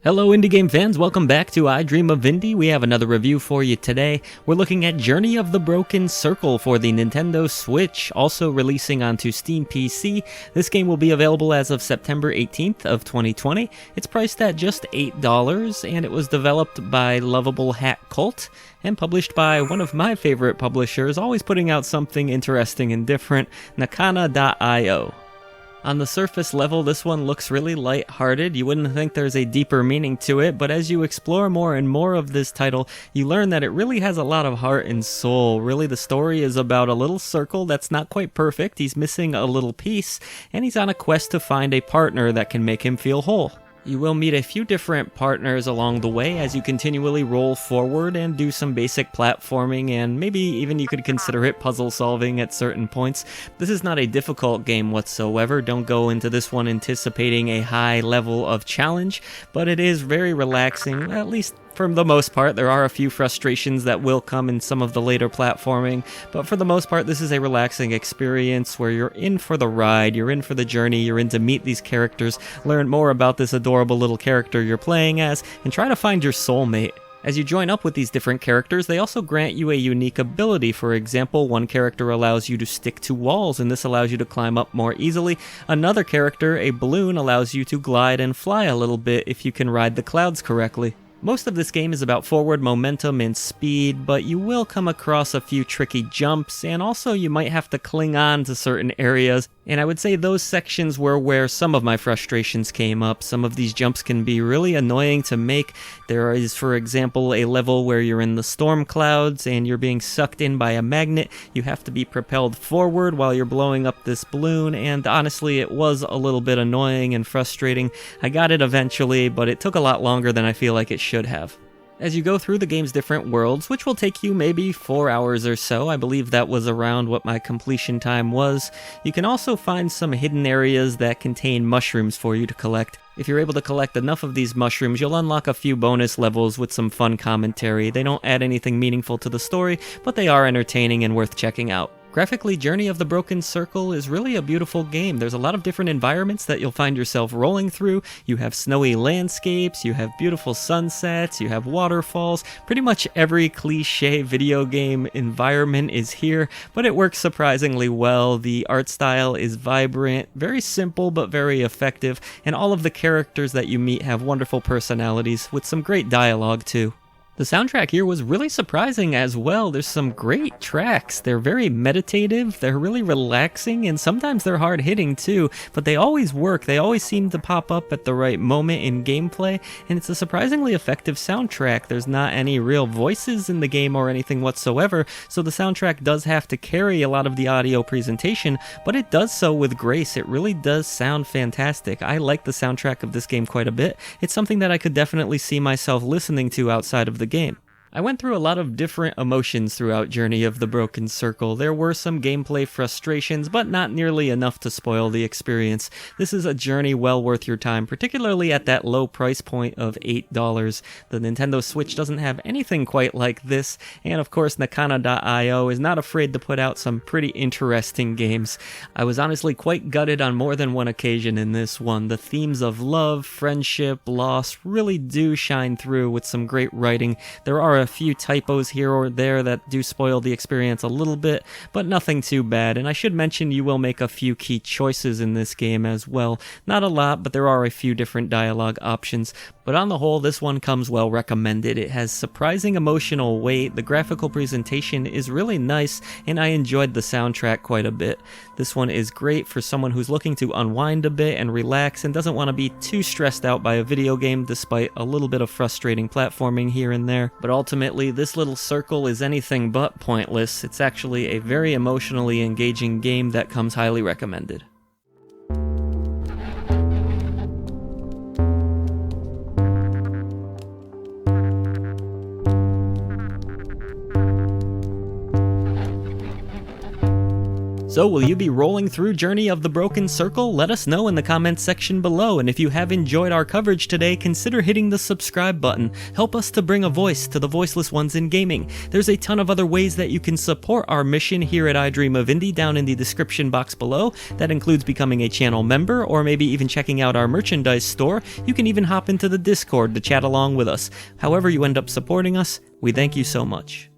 Hello indie game fans, welcome back to I Dream of Indie. We have another review for you today. We're looking at Journey of the Broken Circle for the Nintendo Switch, also releasing onto Steam PC. This game will be available as of September 18th of 2020. It's priced at just $8, and it was developed by Lovable Hat Cult and published by one of my favorite publishers, always putting out something interesting and different, Nakana.io. On the surface level, this one looks really light-hearted. You wouldn't think there's a deeper meaning to it, but as you explore more and more of this title, you learn that it really has a lot of heart and soul. Really, the story is about a little circle that's not quite perfect. He's missing a little piece, and he's on a quest to find a partner that can make him feel whole. You will meet a few different partners along the way as you continually roll forward and do some basic platforming, and maybe even you could consider it puzzle solving at certain points. This is not a difficult game whatsoever. Don't go into this one anticipating a high level of challenge, but it is very relaxing, at least for the most part. There are a few frustrations that will come in some of the later platforming, but for the most part, this is a relaxing experience where you're in for the ride, you're in for the journey, you're in to meet these characters, learn more about this adorable little character you're playing as, and try to find your soulmate. As you join up with these different characters, they also grant you a unique ability. For example, one character allows you to stick to walls, and this allows you to climb up more easily. Another character, a balloon, allows you to glide and fly a little bit if you can ride the clouds correctly. Most of this game is about forward momentum and speed, but you will come across a few tricky jumps, and also you might have to cling on to certain areas, and I would say those sections were where some of my frustrations came up. Some of these jumps can be really annoying to make. There is, for example, a level where you're in the storm clouds and you're being sucked in by a magnet. You have to be propelled forward while you're blowing up this balloon, and honestly, it was a little bit annoying and frustrating. I got it eventually, but it took a lot longer than I feel like it should have. As you go through the game's different worlds, which will take you maybe 4 hours or so, I believe that was around what my completion time was, you can also find some hidden areas that contain mushrooms for you to collect. If you're able to collect enough of these mushrooms, you'll unlock a few bonus levels with some fun commentary. They don't add anything meaningful to the story, but they are entertaining and worth checking out. Graphically, Journey of the Broken Circle is really a beautiful game. There's a lot of different environments that you'll find yourself rolling through. You have snowy landscapes, you have beautiful sunsets, you have waterfalls. Pretty much every cliche video game environment is here, but it works surprisingly well. The art style is vibrant, very simple but very effective, and all of the characters that you meet have wonderful personalities with some great dialogue too. The soundtrack here was really surprising as well. There's some great tracks. They're very meditative, they're really relaxing, and sometimes they're hard-hitting too, but they always work. They always seem to pop up at the right moment in gameplay, and it's a surprisingly effective soundtrack. There's not any real voices in the game or anything whatsoever, so the soundtrack does have to carry a lot of the audio presentation, but it does so with grace. It really does sound fantastic. I like the soundtrack of this game quite a bit. It's something that I could definitely see myself listening to outside of the game. I went through a lot of different emotions throughout Journey of the Broken Circle. There were some gameplay frustrations, but not nearly enough to spoil the experience. This is a journey well worth your time, particularly at that low price point of $8. The Nintendo Switch doesn't have anything quite like this, and of course Nakana.io is not afraid to put out some pretty interesting games. I was honestly quite gutted on more than one occasion in this one. The themes of love, friendship, loss really do shine through with some great writing. There are a few typos here or there that do spoil the experience a little bit, but nothing too bad. And I should mention you will make a few key choices in this game as well. Not a lot, but there are a few different dialogue options. But on the whole, this one comes well recommended. It has surprising emotional weight, the graphical presentation is really nice, and I enjoyed the soundtrack quite a bit. This one is great for someone who's looking to unwind a bit and relax and doesn't want to be too stressed out by a video game despite a little bit of frustrating platforming here and there. But ultimately, this little circle is anything but pointless. It's actually a very emotionally engaging game that comes highly recommended. So will you be rolling through Journey of the Broken Circle? Let us know in the comments section below, and if you have enjoyed our coverage today, consider hitting the subscribe button. Help us to bring a voice to the voiceless ones in gaming. There's a ton of other ways that you can support our mission here at I Dream of Indie down in the description box below. That includes becoming a channel member, or maybe even checking out our merchandise store. You can even hop into the Discord to chat along with us. However you end up supporting us, we thank you so much.